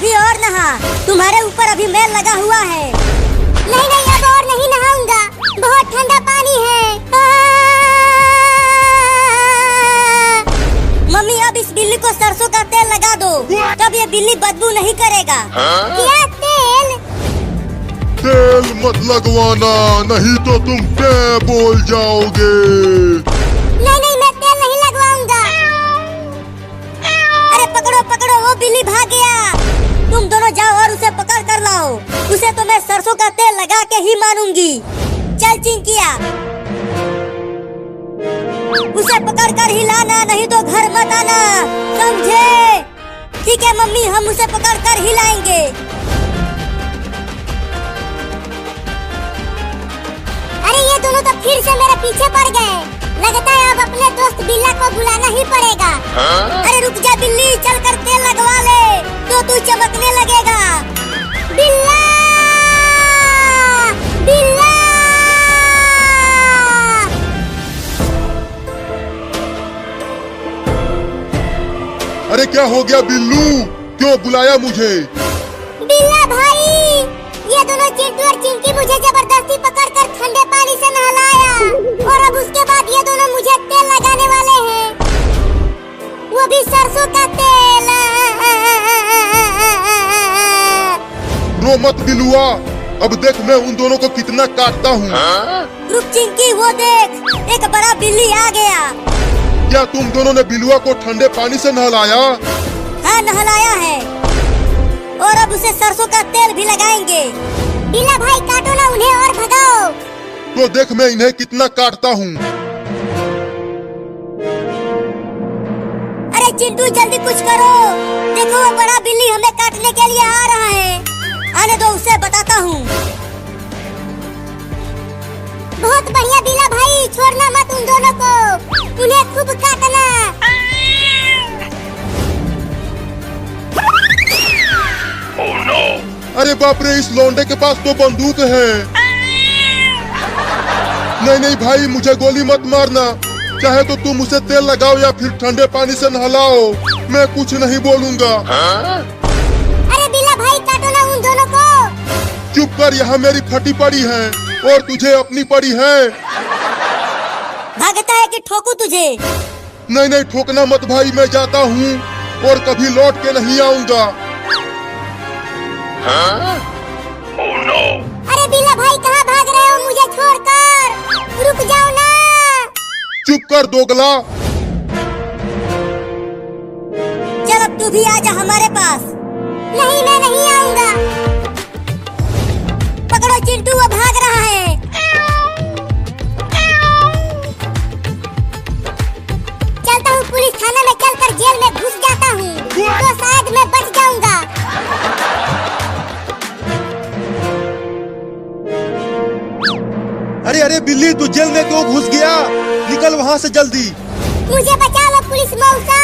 अभी और नहा, तुम्हारे ऊपर अभी मैल लगा हुआ है। नहीं नहीं, अब और नहीं नहाऊंगा, बहुत ठंडा पानी है। मम्मी अब इस बिल्ली को सरसों का तेल लगा दो, तब ये बिल्ली बदबू नहीं करेगा। क्या तेल? तेल मत लगवाना, नहीं तो तुम क्या बोल जाओगे। नहीं नहीं, मैं तेल नहीं लगवाऊंगा। अरे पकड़ो पकड़ो, वो बिल्ली भाग गया। तुम दोनों जाओ और उसे पकड़ कर लाओ। उसे तो मैं सरसों का तेल लगा के ही मानूंगी। चल चिंकिया, उसे पकड़ कर ही लाना, नहीं तो घर मत आना, समझे? ठीक है मम्मी, हम उसे पकड़ कर ही लाएंगे। अरे ये दोनों तो फिर से मेरे पीछे पड़ गए। लगता है अब अपने दोस्त बिल्ला को बुलाना ही पड़ेगा। अरे रुक जा बिल्ली, चल कर तेल लगवा ले, तो तू चमकने लगेगा। बिल्ला, बिल्ला। अरे क्या हो गया बिल्लू, क्यों बुलाया मुझे? बिल्ला भाई, ये दोनों चिंटू और चिंकी मुझे जबरदस्ती पकड़कर ठंडे पानी से नहलाया, और अब उसके बाद ये दोनों मुझे तेल लगाने वाले हैं, वो भी सरसों का तेल। रो मत बिलुआ, अब देख मैं उन दोनों को कितना काटता हूँ। रुक चिंकी, वो देख, एक बड़ा बिल्ली आ गया। क्या तुम दोनों ने बिलुआ को ठंडे पानी से नहलाया? हाँ नहलाया है, और अब उसे सरसों का तेल भी लगाएंगे। बिल्ला भाई काटो ना उन्हें और भगाओ। तो देख मैं इन्हें कितना काटता हूँ। अरे चिंटू जल्दी कुछ करो, देखो वो बड़ा बिल्ली हमें काटने के लिए आ रहा है। आने दो, उसे बताता हूँ। बहुत बढ़िया बिल्ला भाई, छोड़ना मत उन दोनों को, उन्हें खूब काटना। अरे बाप रे, इस लौंडे के पास तो बंदूक है। नहीं नहीं भाई, मुझे गोली मत मारना, चाहे तो तुम उसे तेल लगाओ या फिर ठंडे पानी से नहलाओ, मैं कुछ नहीं बोलूँगा। अरे बिल्ला भाई काटो ना उन दोनों को। चुप कर, यहाँ मेरी फटी पड़ी है और तुझे अपनी पड़ी है। भागता है कि ठोकू तुझे? नहीं नहीं, ठोकना मत भाई, मैं जाता हूँ और कभी लौट के नहीं आऊँगा। अरे बिल्ला भाई कहाँ भाग रहे हो मुझे छोड़कर? रुक जाओ ना। चुप कर दोगला। चल अब तू भी आजा हमारे पास। नहीं मैं नहीं आऊंगा। पकड़ो चिंटू, वो भाग रहा है। चलता हूँ पुलिस थाना में, चलकर जेल में घुस जाता हूँ, तो शायद मैं बच जाऊंगा। अरे अरे बिल्ली, तू जेल में क्यों घुस गया? निकल वहाँ से जल्दी। मुझे बचा लो पुलिस मौसा,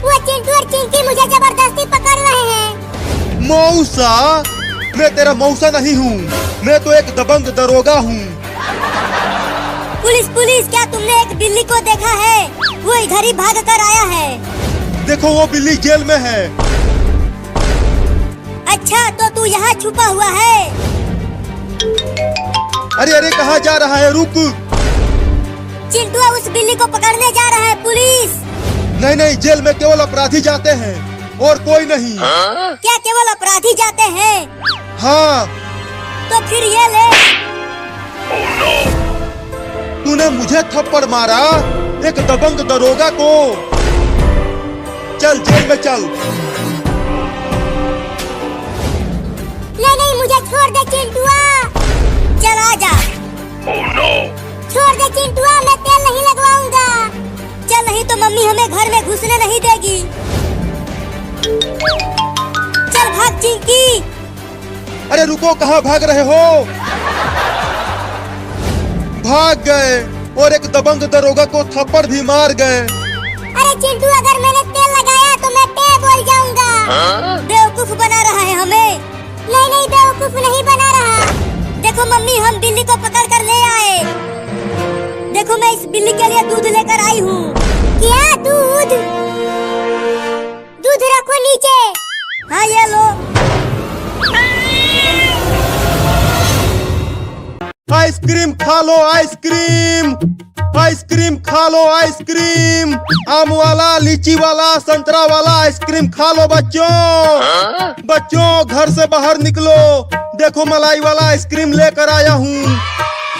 वो चिंटू और चिंकी मुझे जबरदस्ती पकड़ रहे हैं। मौसा? मैं तेरा मौसा नहीं हूँ, मैं तो एक दबंग दरोगा हूँ। पुलिस पुलिस, क्या तुमने एक बिल्ली को देखा है? वो इधर ही भाग कर आया है। देखो वो बिल्ली जेल में है। अच्छा तो तू यहाँ छुपा हुआ है? अरे अरे कहाँ जा रहा है? रुक। चिंटू उस बिल्ली को पकड़ने जा रहा है पुलिस। नहीं नहीं, जेल में केवल अपराधी जाते हैं और कोई नहीं। क्या केवल अपराधी जाते हैं? हाँ। तो फिर ये ले। तूने मुझे थप्पड़ मारा, एक दबंग दरोगा को। चल जेल में चल। नहीं नहीं, मुझे छोड़ दे चिंटुआ। चल आजा। छोड़ दे चिंटुआ, मैं तेल नहीं लगवाऊंगा। चल, नहीं तो मम्मी हमें घर में घुसने नहीं देगी। चल भाग चिंकी। अरे रुको, कहाँ भाग रहे हो? भाग गए और एक दबंग दरोगा को थप्पड़ भी मार गए। अरे चिंटू, अगर मैंने तेल लगाया तो मैं टे बोल जाऊंगा। बेवकूफ बना रहा है हमें। नहीं नहीं, बेवकूफ नहीं बना रहा। देखो मम्मी, हम बिल्ली को पकड़ कर ले आए। देखो मैं इस बिल्ली के लिए दूध लेकर आई हूँ। क्या दूध? दूध रखो नीचे। हाँ ये लो। आइसक्रीम खा लो, आइसक्रीम आइसक्रीम खा लो, आइसक्रीम आम वाला, लीची वाला, संतरा वाला आइसक्रीम खा लो बच्चों। बच्चों घर से बाहर निकलो, देखो मलाई वाला आइसक्रीम लेकर आया हूँ।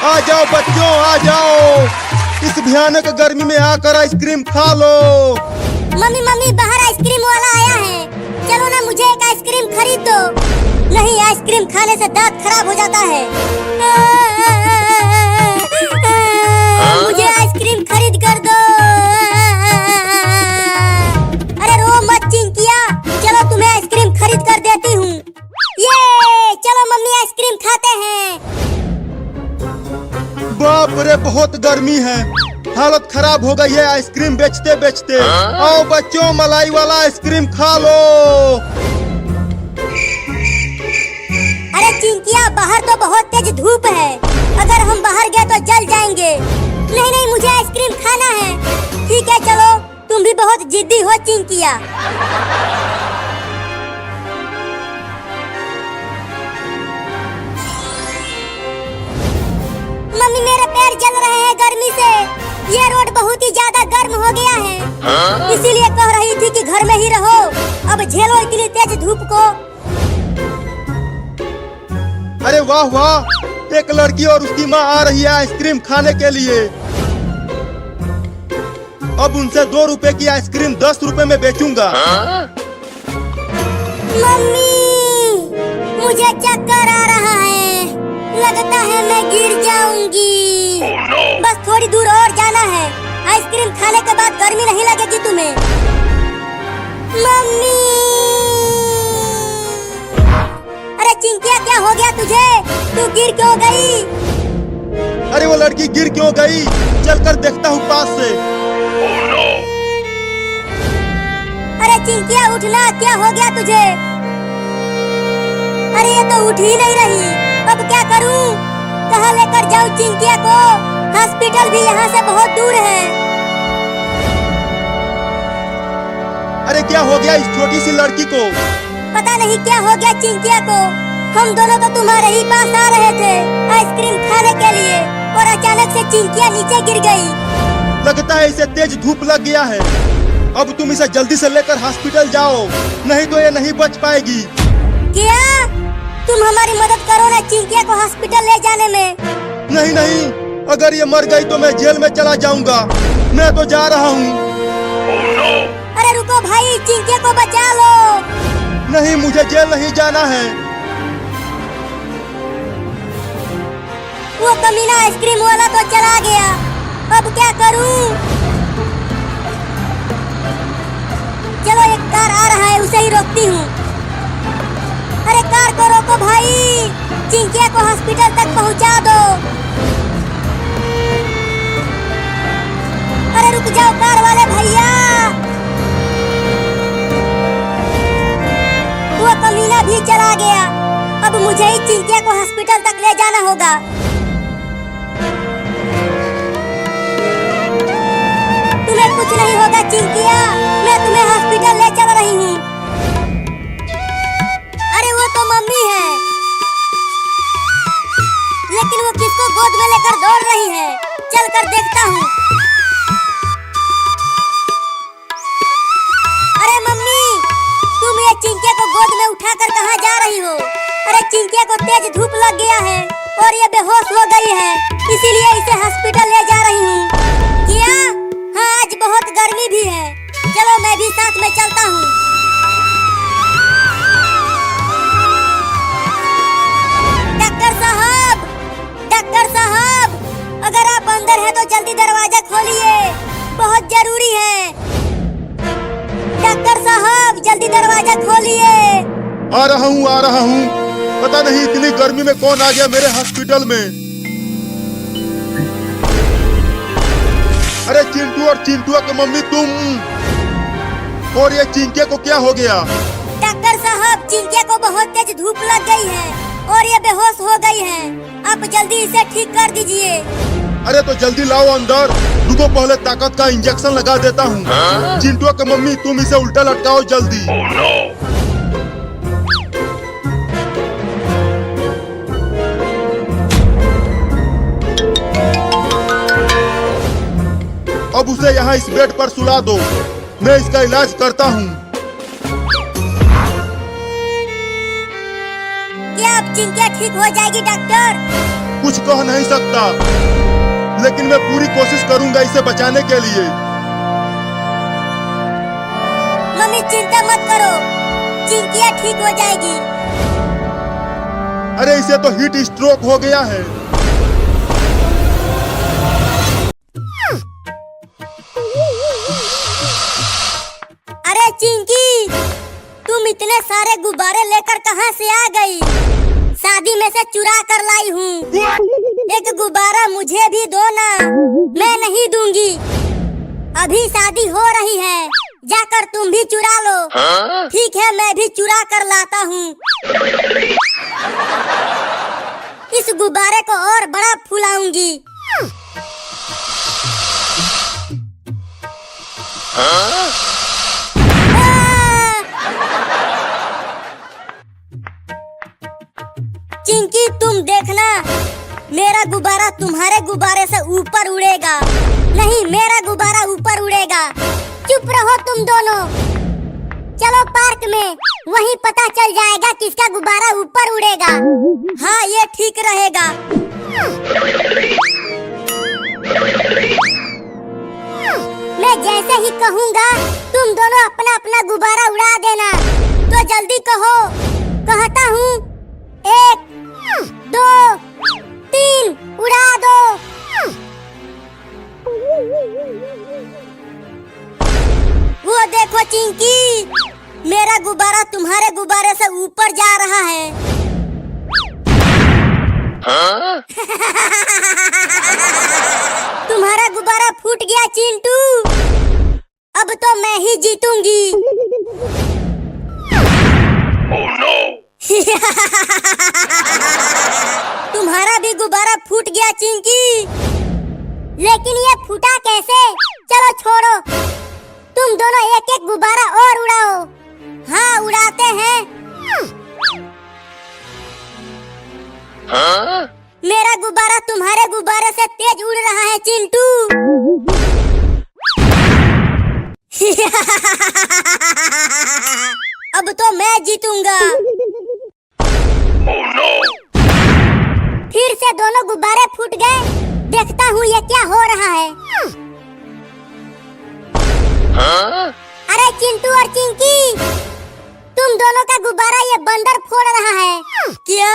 आ जाओ बच्चों, आ जाओ, इस भयानक गर्मी में आकर आइसक्रीम खा लो। मम्मी मम्मी बाहर आइसक्रीम वाला आया है, चलो ना मुझे एक आइसक्रीम खरीद दो। नहीं, आइसक्रीम खाने से दांत खराब हो जाता है। मुझे आइसक्रीम खरीद कर दो। अरे रो मत चिंकिया, चलो तुम्हें आइसक्रीम खरीद कर देती हूँ। ये चलो मम्मी आइसक्रीम खाते हैं। बाप रे बहुत गर्मी है, हालत खराब हो गई है आइसक्रीम बेचते बेचते। आओ बच्चों मलाई वाला आइसक्रीम खा लो। अरे चिंकिया, बाहर तो बहुत तेज धूप है, अगर हम बाहर गए तो जल जाएंगे। नहीं नहीं मुझे आइसक्रीम खाना है। ठीक है चलो, तुम भी बहुत जिद्दी हो चिंकिया। मम्मी मेरे पैर जल रहे हैं गर्मी से, ये रोड बहुत ही ज्यादा गर्म हो गया है। इसीलिए कह रही थी कि घर में ही रहो, अब झेलो इतनी तेज धूप को। अरे वाह वाह, एक लड़की और उसकी माँ आ रही है आइसक्रीम खाने के लिए। अब उनसे 2 रुपए की आइसक्रीम 10 रुपए में बेचूंगा। मम्मी मुझे चक्कर आ रहा है, लगता है मैं गिर जाऊंगी। बस थोड़ी दूर और जाना है, आइसक्रीम खाने के बाद गर्मी नहीं लगेगी तुम्हें। मम्मी अरे चिंकिया, क्या हो गया तुझे? तू गिर क्यों गई? अरे वो लड़की गिर क्यों गई, चलकर देखता हूँ पास से। अरे चिंकिया उठना, क्या हो गया तुझे? अरे ये तो उठ ही नहीं रही, अब क्या करूं? कहाँ लेकर जाऊं चिंकिया को? हॉस्पिटल भी यहाँ से बहुत दूर है। अरे क्या हो गया इस छोटी सी लड़की को? पता नहीं क्या हो गया चिंकिया को। हम दोनों तो तुम्हारे ही पास आ रहे थे आइसक्रीम खाने के लिए, और अचानक से चिंकिया नीचे गिर गई। लगता है इसे तेज धूप लग गया है। अब तुम इसे जल्दी से लेकर हॉस्पिटल जाओ, नहीं तो ये नहीं बच पाएगी। क्या तुम हमारी मदद करो ना चिंकिया को हॉस्पिटल ले जाने में। नहीं नहीं, अगर ये मर गई तो मैं जेल में चला जाऊंगा। मैं तो जा रहा हूँ। अरे रुको भाई, चिंकिया को बचा लो। नहीं, मुझे जेल नहीं जाना है। वो कमीना आइसक्रीम वाला तो चला गया, अब क्या करूं? चलो एक कार आ रहा है, उसे ही रोकती हूँ। अरे कार को रोको भाई, चिंकिया को हॉस्पिटल तक पहुँचा दो। अरे रुक जाओ कार वाले भैया। वो कमीना भी चला गया, अब मुझे ही चिंकिया को हॉस्पिटल तक ले जाना होगा। तुम्हें कुछ नहीं होगा चिंकिया, मैं तुम्हें हॉस्पिटल ले चल रही हूँ। अरे वो तो मम्मी है, लेकिन वो किसको गोद में लेकर दौड़ रही है? चल कर देखता हूँ। अरे मम्मी, तुम ये चिंकिया को गोद में उठाकर कहाँ जा रही हो? अरे चिंकिया को तेज धूप लग गया है और ये बेहोश हो गई है, इसीलिए इसे हॉस्पिटल ले जा रही हूँ। क्या? हाँ, आज बहुत गर्मी भी है, चलो मैं भी साथ में चलता हूँ। डॉक्टर साहब, डॉक्टर साहब, अगर आप अंदर हैं तो जल्दी दरवाजा खोलिए, बहुत जरूरी है। डॉक्टर साहब जल्दी दरवाजा खोलिए। आ रहा हूँ, आ रहा हूँ। पता नहीं इतनी गर्मी में कौन आ गया मेरे हॉस्पिटल में। अरे चिंटू और चिंटुआ की मम्मी तुम, और ये चिंकिया को क्या हो गया? डॉक्टर साहब, चिंकिया को बहुत तेज धूप लग गई है और ये बेहोश हो गई है, आप जल्दी इसे ठीक कर दीजिए। अरे तो जल्दी लाओ अंदर, रुको पहले ताकत का इंजेक्शन लगा देता हूँ। चिंटुआ की मम्मी तुम इसे उल्टा लटकाओ जल्दी। इसे यहाँ इस बेड पर सुला दो, मैं इसका इलाज करता हूँ। क्या अब चिंकिया ठीक हो जाएगी डॉक्टर? कुछ कह नहीं सकता, लेकिन मैं पूरी कोशिश करूंगा इसे बचाने के लिए। मम्मी चिंता मत करो, चिंकिया ठीक हो जाएगी। अरे इसे तो हीट स्ट्रोक हो गया है। अरे चिंकी, तुम इतने सारे गुब्बारे लेकर कहाँ से आ गई? शादी में से चुरा कर लाई हूँ। एक गुब्बारा मुझे भी दो ना, मैं नहीं दूंगी। अभी शादी हो रही है, जाकर तुम भी चुरा लो। ठीक है, मैं भी चुरा कर लाता हूँ। इस गुब्बारे को और बड़ा फुलाऊंगी। चिंकी तुम देखना, मेरा गुब्बारा तुम्हारे गुब्बारे से ऊपर उड़ेगा। नहीं, मेरा गुब्बारा ऊपर उड़ेगा। चुप रहो तुम दोनों। चलो पार्क में, वहीं पता चल जाएगा किसका गुब्बारा ऊपर उड़ेगा। हाँ, ये ठीक रहेगा। मैं जैसे ही कहूँगा, तुम दोनों अपना अपना गुब्बारा उड़ा देना। तो जल्दी कहो। कहता हूँ, 1 2 3 उड़ा दो। वो देखो चिंकी, मेरा गुब्बारा तुम्हारे गुब्बारे से ऊपर जा रहा है। तुम्हारा गुब्बारा फूट गया चिंटू। अब तो मैं ही जीतूंगी। Oh, no! तुम्हारा भी गुब्बारा फूट गया चिंकी। लेकिन ये फूटा कैसे? चलो छोड़ो, तुम दोनों एक एक गुब्बारा और उड़ाओ। हाँ, उड़ाते हैं। मेरा गुब्बारा तुम्हारे गुब्बारे से तेज उड़ रहा है चिंटू। अब तो मैं जीतूंगा। Oh, no! फिर से दोनों गुब्बारे फूट गए। देखता हूँ ये क्या हो रहा है। अरे चिंटू और चिंकी, तुम दोनों का गुब्बारा ये बंदर फोड़ रहा है। क्या?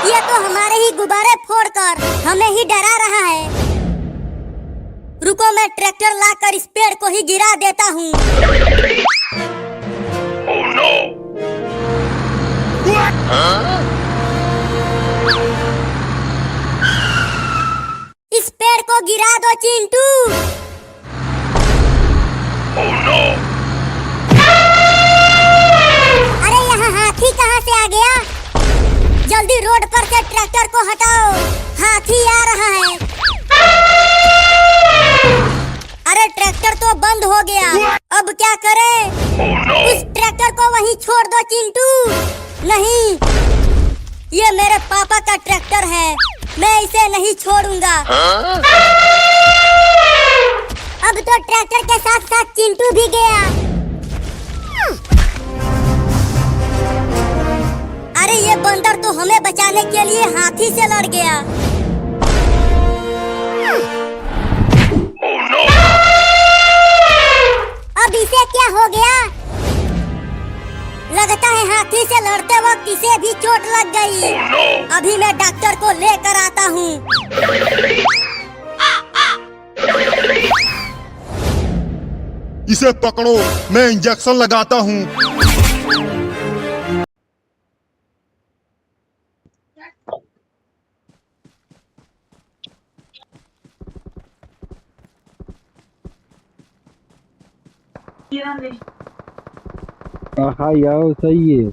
ये तो हमारे ही गुब्बारे फोड़कर हमें ही डरा रहा है। रुको, मैं ट्रैक्टर लाकर इस पेड़ को ही गिरा देता हूँ। Oh, no! इस पेड़ को गिरा दो चिंटू। Oh, no! अरे यहाँ हाथी कहाँ से आ गया? जल्दी रोड पर से ट्रैक्टर को हटाओ, हाथी आ रहा है। अरे ट्रैक्टर तो बंद हो गया, अब क्या करें? Oh, no! उस ट्रैक्टर को वहीं छोड़ दो चिंटू। नहीं, ये मेरे पापा का ट्रैक्टर है, मैं इसे नहीं छोड़ूंगा। अब तो ट्रैक्टर के साथ साथ चिंटू भी गया। अरे ये बंदर तो हमें बचाने के लिए हाथी से लड़ गया। Oh, no! अब इसे क्या हो गया? लगता है हाथी से लड़ते वक्त इसे भी चोट लग गई। Oh, no! अभी मैं डॉक्टर को लेकर आता हूँ। इसे पकड़ो, मैं इंजेक्शन लगाता हूँ। हाँ यार सही है।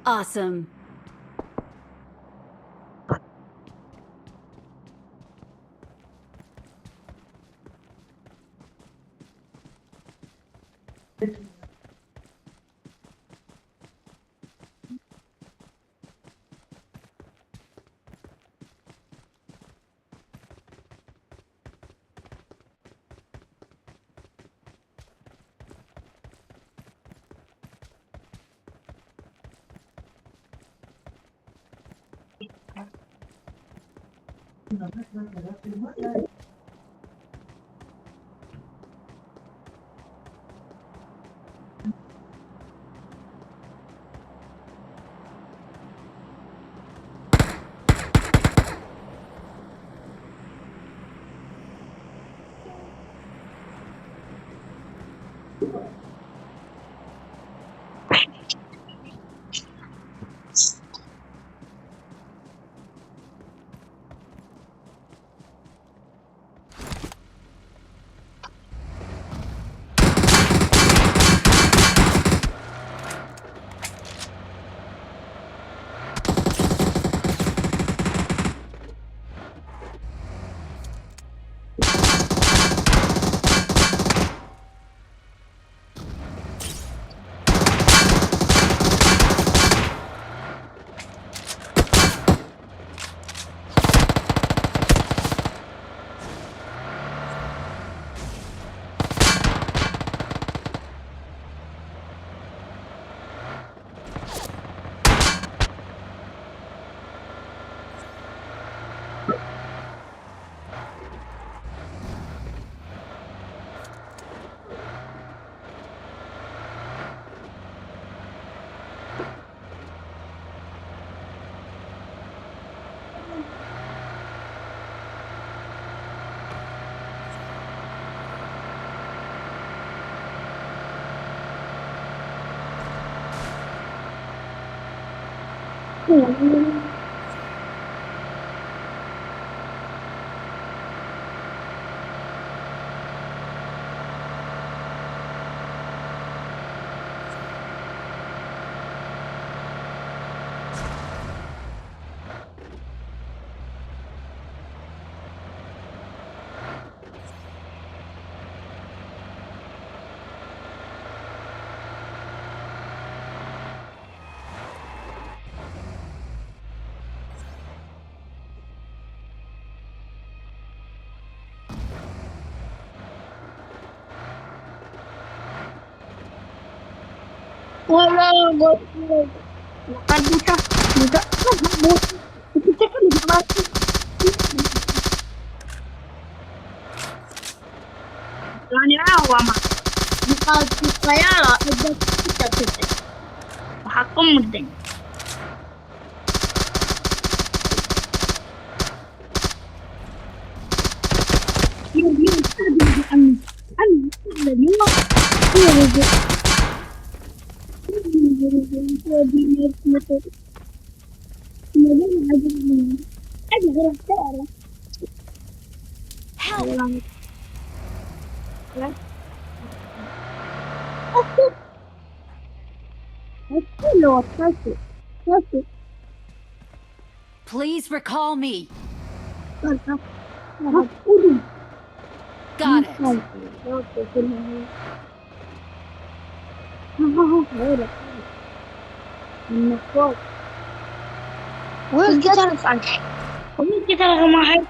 Awesome. Wala, bukan bisa, bisa, kita kan bisa masuk. Jangan awam, bukan saya lah, ada kita. Hakum mungkin. Help! Please recall me. Got it. Kita rumah.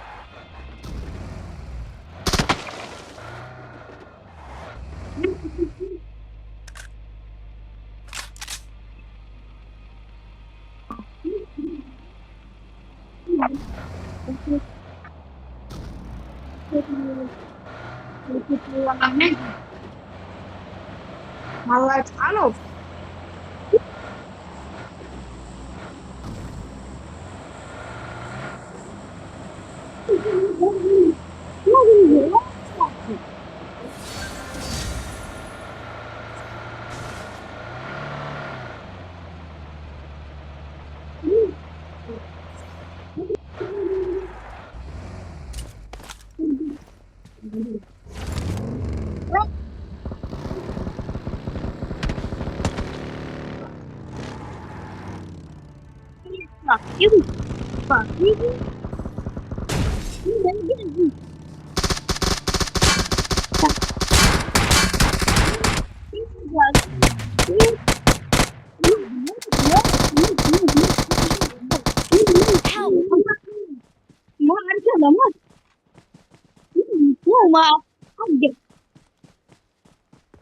Malah anu.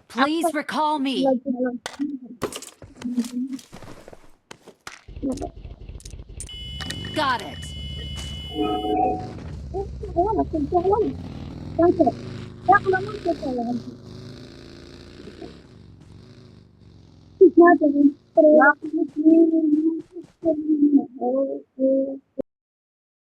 Please recall me. Got it.